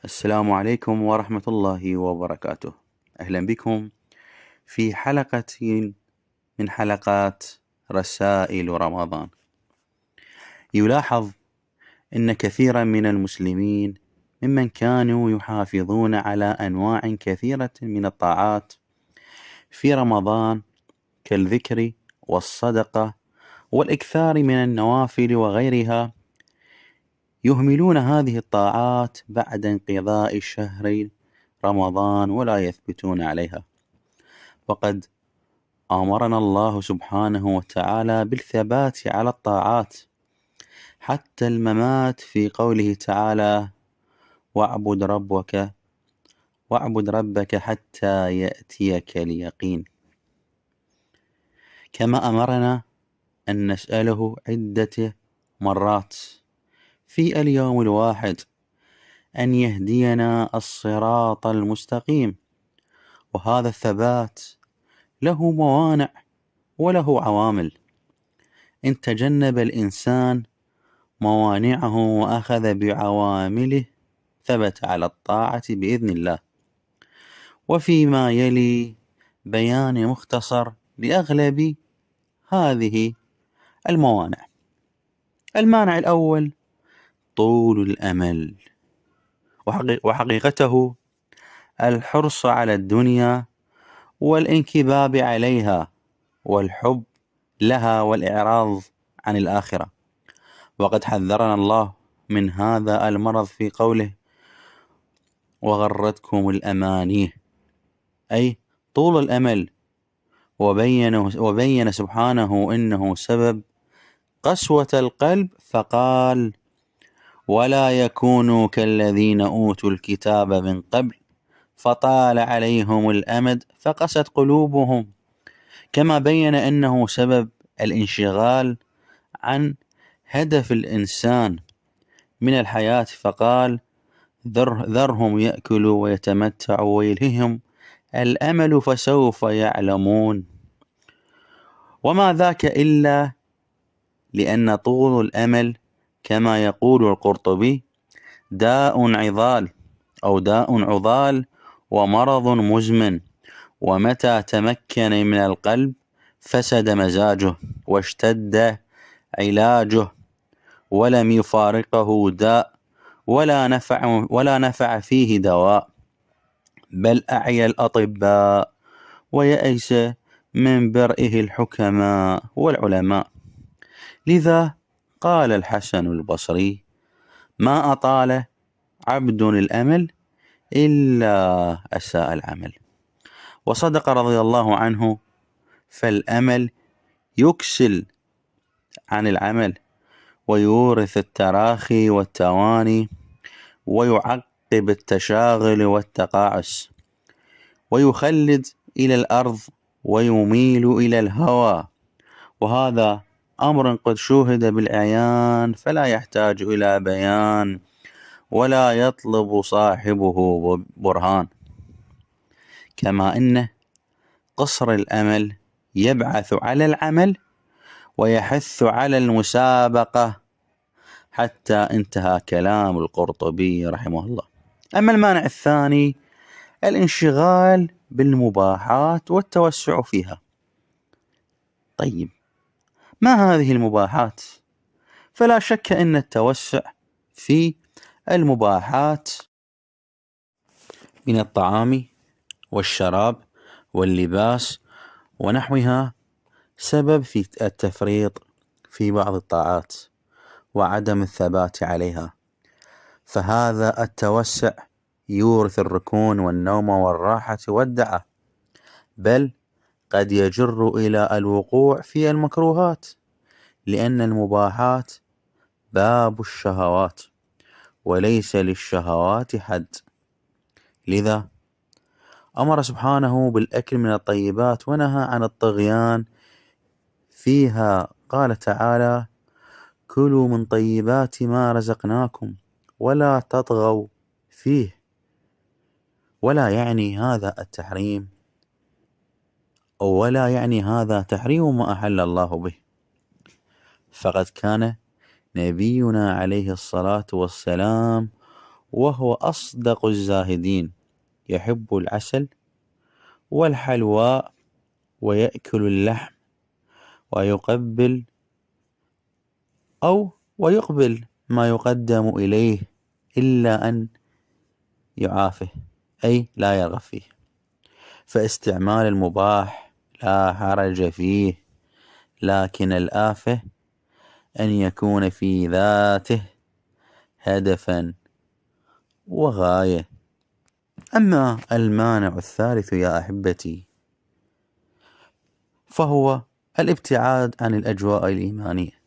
السلام عليكم ورحمة الله وبركاته. أهلا بكم في حلقة من حلقات رسائل رمضان. يلاحظ أن كثيرا من المسلمين ممن كانوا يحافظون على أنواع كثيرة من الطاعات في رمضان كالذكر والصدقة والإكثار من النوافل وغيرها، يهملون هذه الطاعات بعد انقضاء شهر رمضان ولا يثبتون عليها. وقد أمرنا الله سبحانه وتعالى بالثبات على الطاعات حتى الممات في قوله تعالى: واعبد ربك حتى يأتيك اليقين. كما أمرنا أن نسأله عدة مرات في اليوم الواحد أن يهدينا الصراط المستقيم، وهذا الثبات له موانع وله عوامل. إن تجنب الإنسان موانعه وأخذ بعوامله ثبت على الطاعة بإذن الله. وفيما يلي بيان مختصر لأغلب هذه الموانع. المانع الأول طول الأمل، وحقيقته الحرص على الدنيا والانكباب عليها والحب لها والإعراض عن الآخرة. وقد حذرنا الله من هذا المرض في قوله: وغرتكم الأماني، أي طول الأمل. وبين سبحانه إنه سبب قسوة القلب فقال: ولا يكونوا كالذين أوتوا الكتاب من قبل فطال عليهم الأمد فقست قلوبهم. كما بين أنه سبب الانشغال عن هدف الإنسان من الحياة فقال: ذرهم يأكلوا ويتمتعوا ويلههم الأمل فسوف يعلمون. وما ذاك إلا لأن طول الأمل كما يقول القرطبي داء عضال ومرض مزمن، ومتى تمكن من القلب فسد مزاجه واشتد علاجه، ولم يفارقه داء ولا نفع فيه دواء، بل أعيا الأطباء ويأس من برئه الحكماء والعلماء. لذا قال الحسن البصري: ما أطال عبد الأمل إلا أساء العمل. وصدق رضي الله عنه: فالأمل يكسل عن العمل ويورث التراخي والتواني ويعقب التشاغل والتقاعس ويخلد إلى الأرض ويميل إلى الهوى، وهذا أمر قد شوهد بالعيان فلا يحتاج إلى بيان ولا يطلب صاحبه برهان. كما أنه قصر الأمل يبعث على العمل ويحث على المسابقة، حتى انتهى كلام القرطبي رحمه الله. أما المانع الثاني الانشغال بالمباحات والتوسع فيها. طيب، ما هذه المباحات؟ فلا شك أن التوسع في المباحات من الطعام والشراب واللباس ونحوها سبب في التفريط في بعض الطاعات وعدم الثبات عليها، فهذا التوسع يورث الركون والنوم والراحة والدعة، بل قد يجر إلى الوقوع في المكروهات، لأن المباحات باب الشهوات وليس للشهوات حد. لذا أمر سبحانه بالأكل من الطيبات ونهى عن الطغيان فيها. قال تعالى: كلوا من طيبات ما رزقناكم ولا تطغوا فيه. ولا يعني هذا التحريم، ولا يعني هذا تحريم ما أحل الله به، فقد كان نبينا عليه الصلاة والسلام وهو أصدق الزاهدين، يحب العسل والحلواء ويأكل اللحم ويقبل ويقبل ما يقدم إليه إلا أن يعافه، أي لا يرغب فيه. فاستعمال المباح لا حرج فيه، لكن الآفة أن يكون في ذاته هدفا وغاية. أما المانع الثالث يا أحبتي فهو الابتعاد عن الأجواء الإيمانية.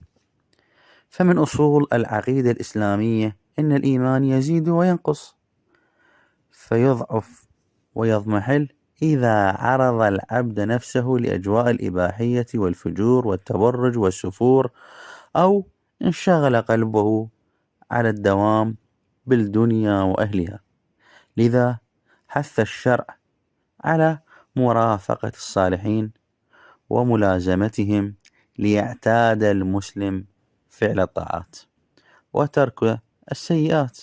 فمن أصول العقيدة الإسلامية أن الإيمان يزيد وينقص، فيضعف ويضمحل إذا عرض العبد نفسه لأجواء الإباحية والفجور والتبرج والسفور، أو انشغل قلبه على الدوام بالدنيا وأهلها. لذا حث الشرع على مرافقة الصالحين وملازمتهم ليعتاد المسلم فعل الطاعات وترك السيئات.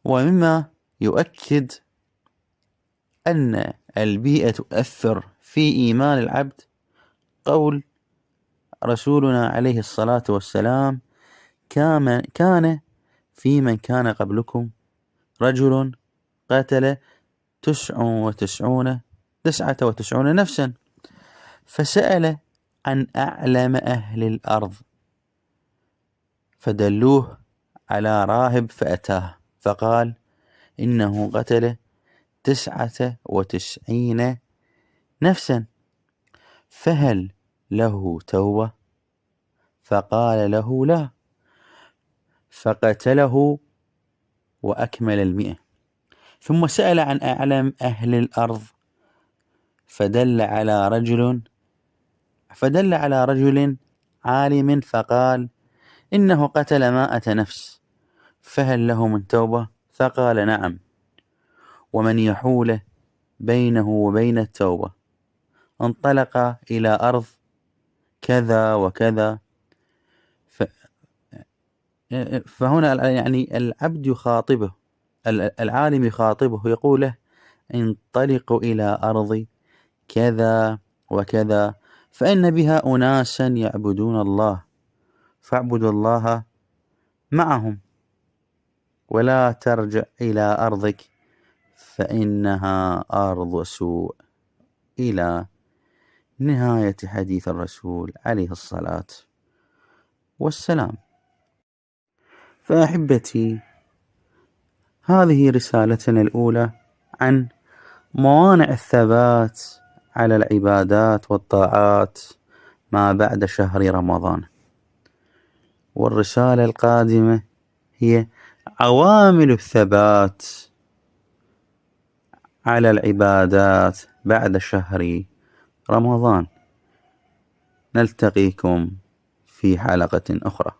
ومما يؤكد أن البيئة تؤثر في إيمان العبد قول رسولنا عليه الصلاة والسلام: كان في من كان قبلكم رجل قتل 99 نفسا، فسأل عن أعلم أهل الأرض فدلوه على راهب فأتاه فقال: إنه قتل 99 نفسا، فهل له توبة؟ فقال له: لا. فقتله وأكمل 100. ثم سأل عن أعلم أهل الأرض فدل على رجل عالم فقال: إنه قتل 100 نفس، فهل له من توبة؟ فقال: نعم. ومن يحول بينه وبين التوبة انطلق إلى أرض كذا وكذا. فهنا يعني العبد يخاطبه، العالم يخاطبه يقول له: انطلقوا إلى أرض كذا وكذا، فإن بها أناسا يعبدون الله، فاعبدوا الله معهم، ولا ترجع إلى أرضك فإنها أرض سوء، إلى نهاية حديث الرسول عليه الصلاة والسلام. فأحبتي، هذه رسالتنا الأولى عن موانع الثبات على العبادات والطاعات ما بعد شهر رمضان. والرسالة القادمة هي عوامل الثبات على العبادات بعد شهر رمضان. نلتقيكم في حلقة أخرى.